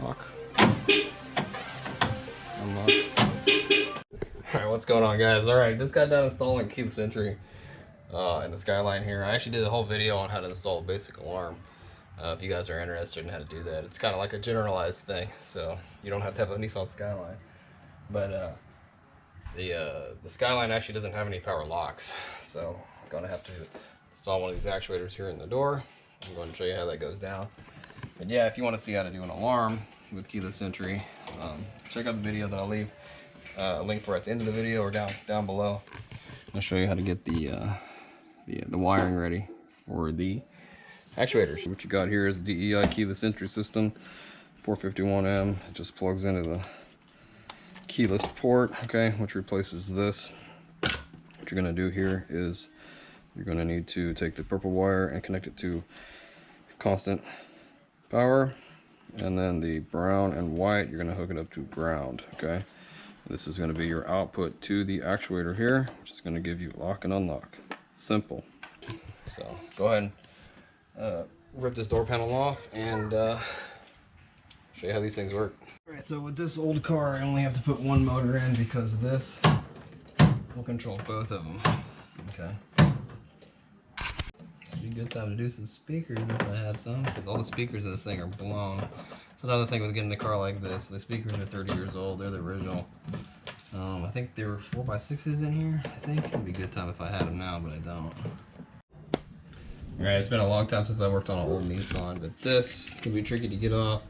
Lock. Unlock. Alright, what's going on, guys? Alright, just got done installing keyless entry in the Skyline here. I actually did a whole video on how to install a basic alarm. If you guys are interested in how to do that. It's kind of like a generalized thing, so you don't have to have a Nissan Skyline. But the Skyline actually doesn't have any power locks, so I'm going to have to install one of these actuators here in the door. I'm going to show you how that goes down. But yeah, if you want to see how to do an alarm with keyless entry, check out the video that I'll leave a link for at the end of the video or down below. I'll show you how to get the wiring ready for the actuators. What you got here is the DEI keyless entry system, 451M. It just plugs into the keyless port, okay, which replaces this. What you're going to do here is you're going to need to take the purple wire and connect it to constant power, and then the brown and white you're going to hook it up to ground, okay. This is going to be your output to the actuator here, which is going to give you lock and unlock. Simple. So go ahead and rip this door panel off and show you how these things work. Alright, so with this old car I only have to put one motor in because this will control both of them. Okay. This would be a good time to do some speakers if I had some, because all the speakers of this thing are blown. It's another thing with getting a car like this. The speakers are 30 years old. They're the original. I think there were 4x6s in here. I think it'd be a good time if I had them now, but I don't. Alright, it's been a long time since I worked on an old Nissan, but this can be tricky to get off.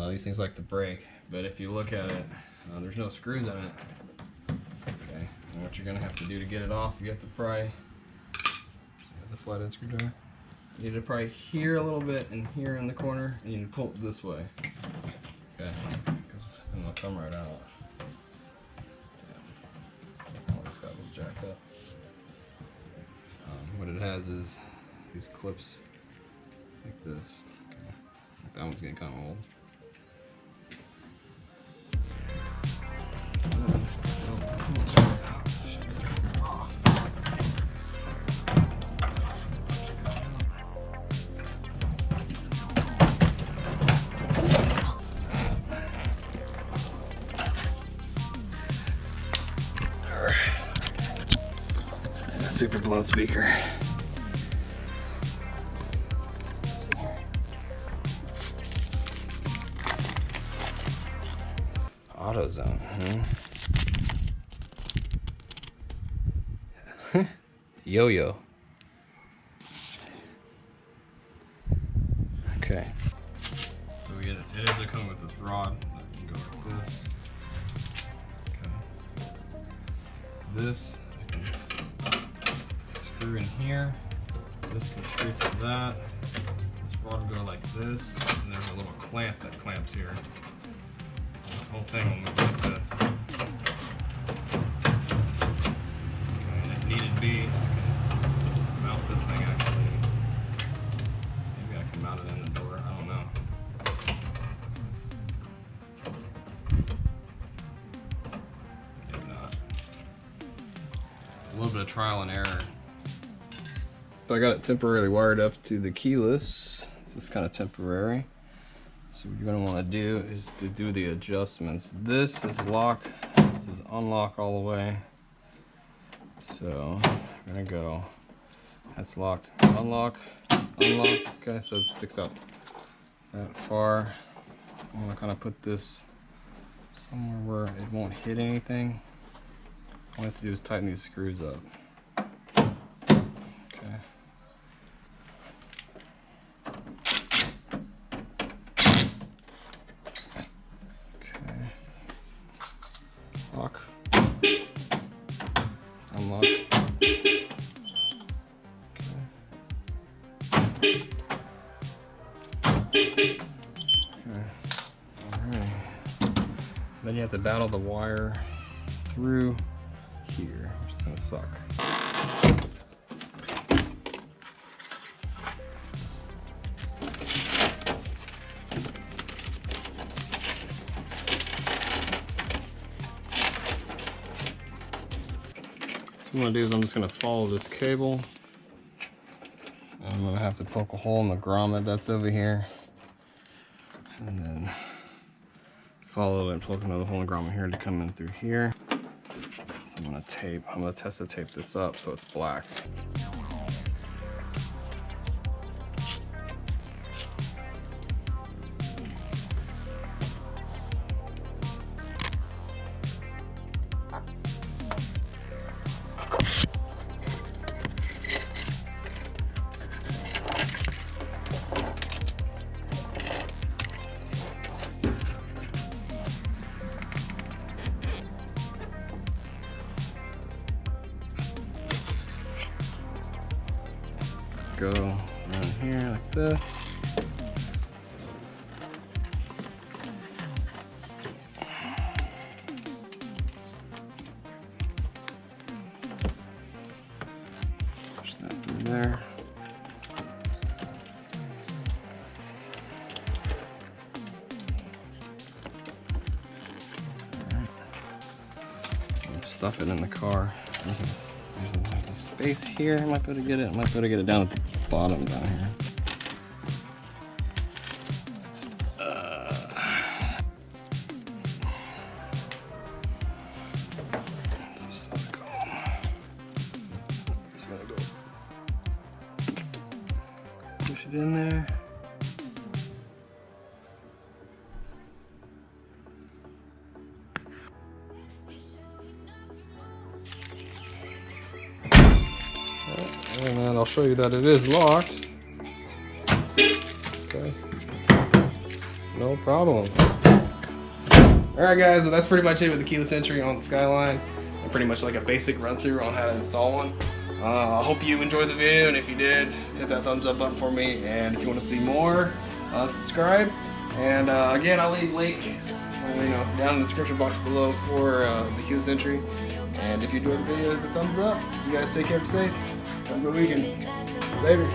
These things like to break, but if you look at it, there's no screws in it. Okay, and what you're going to have to do to get it off, you have to pry the flathead screwdriver. You need to pry here a little bit and here in the corner, and you need to pull it this way. Okay, because it'll come right out. Yeah. All this guy was jacked up. What it has is these clips like this. Okay. That one's getting kind of old. Super blown speaker. AutoZone, huh? Yo-yo. Okay. So it ends up coming with this rod that can go like this. Okay. This I can screw in here. This can screw to that. This rod will go like this, and there's a little clamp that clamps here. This whole thing will move like this. Okay, and if needed be, I can mount this thing actually. Maybe I can mount it in the door, I don't know. Maybe not. It's a little bit of trial and error. So I got it temporarily wired up to the keyless. This is kind of temporary. So what you're going to want to do is to do the adjustments. This is lock, this is unlock all the way. So I'm going to go, that's locked, unlock, unlock. Okay, so it sticks out that far. I'm going to kind of put this somewhere where it won't hit anything. All I have to do is tighten these screws up. Okay. Lock, unlock. Okay. Alright. Then you have to battle the wire through here, which is gonna suck. What I'm going to do is I'm just going to follow this cable. I'm going to have to poke a hole in the grommet that's over here. And then follow and plug another hole in the grommet here to come in through here. I'm gonna test to tape this up so it's black. Go around here like this. Push that through there. Alright. Stuff it in the car. There's a space here. I might be able to get it. I might be able to get it down at the bottom down here. Just gonna go push it in there. And then I'll show you that it is locked. Okay. No problem. Alright guys, well that's pretty much it with the keyless entry on the Skyline. And pretty much like a basic run through on how to install one. I hope you enjoyed the video, and if you did, hit that thumbs up button for me. And if you want to see more, subscribe. And again, I'll leave a link down in the description box below for the keyless entry. And if you enjoyed the video, hit the thumbs up. You guys take care, be safe. Have a good weekend. Later.